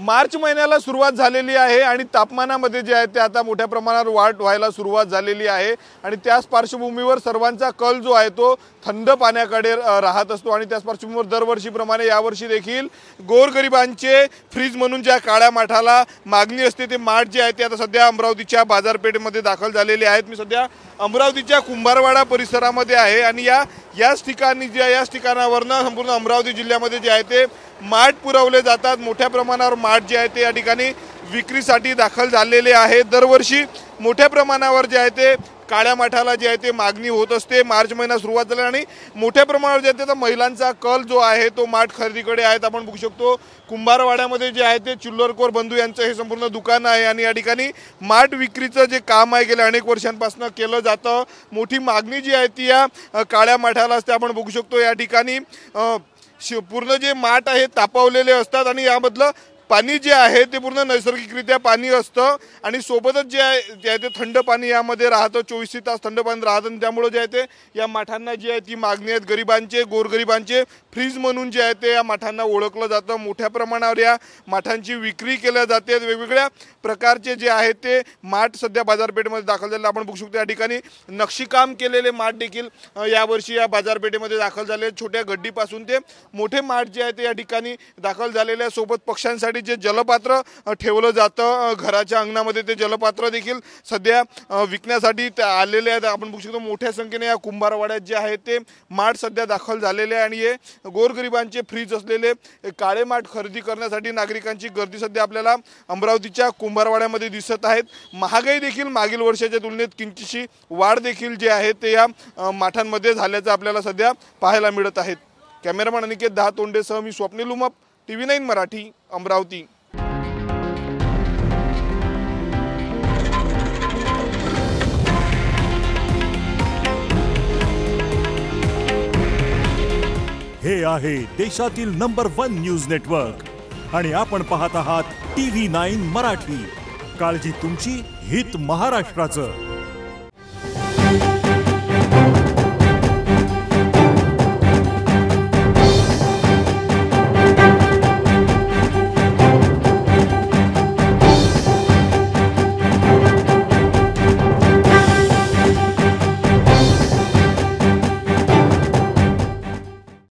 मार्च महिन्याला सुरुवात झालेली आहे आणि तापमानामध्ये जे आहे ते आता मोठ्या प्रमाणावर वाढ व्हायला सुरुवात झालेली आहे आणि त्याच पार्श्वभूमीवर सर्वांचा कल जो आहे तो थंड पाण्याकडे राहत असतो आणि त्याच पार्श्वभूमीवर दरवर्षीप्रमाणे यावर्षी देखील गोरगरिबांचे फ्रीज म्हणून ज्या काळ्या माठाला मागणी असते ते माठ जे आहे ते आता सध्या अमरावतीच्या बाजारपेठेमध्ये दाखल झालेले आहेत। मी सध्या अमरावतीच्या कुंभारवाडा परिसरामध्ये आहे आणि याच ठिकाणावरनं संपूर्ण अमरावती जिल्ह्यामध्ये जे आहे ते माठ पुरवले जातात। मोठ्या प्रमाणावर माठ जे आहे ते या ठिकाणी विक्रीसाठी दाखल झालेले आहे। दरवर्षी मोठ्या प्रमाणावर जे आहे ते काळ्या माठाला जे आहे ते मागणी होत असते। मार्च महिना सुरुवात झाला आणि मोठ्या प्रमाणावर जे आहे ते महिलांचा कल जो आहे तो माठ खरेदीकडे आहे। आपण बघू शकतो कुंभारवाड्यामध्ये जे आहे ते चिल्लरखोर बंधू यांचं हे संपूर्ण दुकान आहे आणि या ठिकाणी माठ विक्रीचं जे काम आहे गेल्या अनेक वर्षांपासून केलं जातं। मोठी मागणी जी आहे ती या काळ्या माठाला असते। आपण बघू शकतो या ठिकाणी पूर्ण जे माठ आहे तापवलेले असतात आणि यामधलं पाणी जे आहे ते पूर्ण नैसर्गिकरित्या पाणी असतं आणि सोबतच जे आहे ते थंड पाणी यामध्ये राहतं। 24 तास थंड पाणी राहतं आणि त्यामुळे जे आहे ते या माठांना जी आहे ती मागणी आहे। गरिबांचे गोरगरिबांचे फ्रीज म्हणून जे आहे ते या माठांना ओळखलं जातं। मोठ्या प्रमाणावर या माठांची विक्री केल्या जाते। वेगवेगळ्या प्रकारचे जे आहे ते माठ सध्या बाजारपेठेमध्ये दाखल झाले। आपण बघू शकतो या ठिकाणी नक्षीकाम केलेले माठ देखील यावर्षी या बाजारपेठेमध्ये दाखल झाले। छोट्या गड्डीपासून ते मोठे माठ जे आहे ते या ठिकाणी दाखल झालेले आहे। सोबत पक्ष्यांसाठी जे जलपात्र ठेवलं जातं घराच्या अंगणामध्ये ते जलपात्र देखील सध्या विकण्यासाठी आलेले आहेत। आपण बघू शकतो मोठ्या संख्येने या कुंभारवाड्यात जे आहे ते माठ सध्या दाखल झालेले आहे आणि हे गोरगरिबांचे फ्रीज असलेले काळे माठ खरेदी करण्यासाठी नागरिकांची गर्दी सध्या आपल्याला अमरावतीच्या कुंभारवाड्यामध्ये दिसत आहेत। महागाई देखील मागील वर्षाच्या तुलनेत किंचितशी वाढ देखील जे आहे ते या माठांमध्ये झाल्याचं आपल्याला सध्या पाहायला मिळत आहेत। कॅमेरामॅन अनिकेत दहातोंडेसह मी स्वप्नील उमप, TV9 मराठी, अमरावती। हे आहे देशातील नंबर 1 न्यूज नेटवर्क आणि आपण पाहत आहात TV9 मराठी। काळजी तुमची, हित महाराष्ट्राचं।